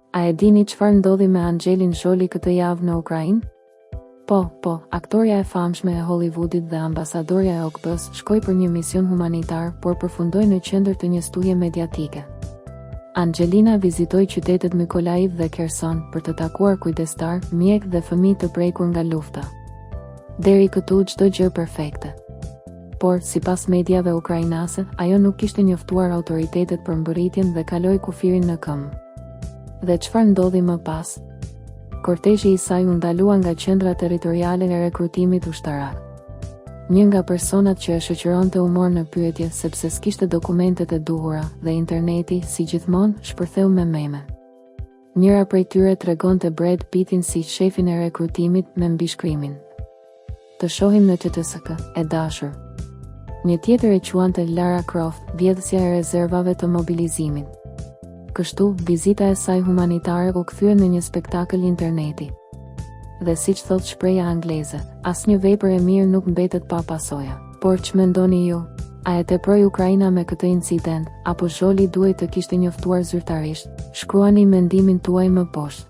A e dini çfarë ndodhi me Angelin Jolie këtë javë në Ukrainë? Po, aktoreja e famshme e Hollywoodit dhe ambasadorja e OKB-s shkoi për një mision humanitar, por përfundoi në qendër të një stuhje mediatike. Angelina vizitoi qytetet Mykolaiv dhe Kherson për të takuar kujdestar, mjek dhe fëmijë të prekur nga lufta. Deri këtu çdo gjë perfekte. Por, sipas mediave ukrainase, ajo nuk kishte njoftuar autoritetet për mbërritjen dhe kaloi kufirin në këmbë. Dhe çfarë ndodhi më pas? Kortezhi i saj u ndalua nga qendra territoriale e rekrutimit ushtarak. Një nga personat që e shoqëronte u mor në pyetje sepse s'kishte dokumentet e duhura dhe interneti, si gjithmonë, shpërtheu me meme. Njëra prej tyre tregonte Brad Pittin si shefin e rekrutimit me mbishkrimin: "Të shohim në TTSK, e dashur." Një tjetër e quante Lara Croft, vjedhësja e rezervave të mobilizimit. Kështu, vizita e saj humanitare u kthye në një spektakël interneti. Dhe siç thot shpreha angleze, asnjë vepër e mirë nuk mbetet pa pasoja. Por ç'mendoni ju? A e teproi Ukraina me këtë incident, apo Jolie duhej të kishte njoftuar zyrtarisht? Shkruani mendimin tuaj më poshtë.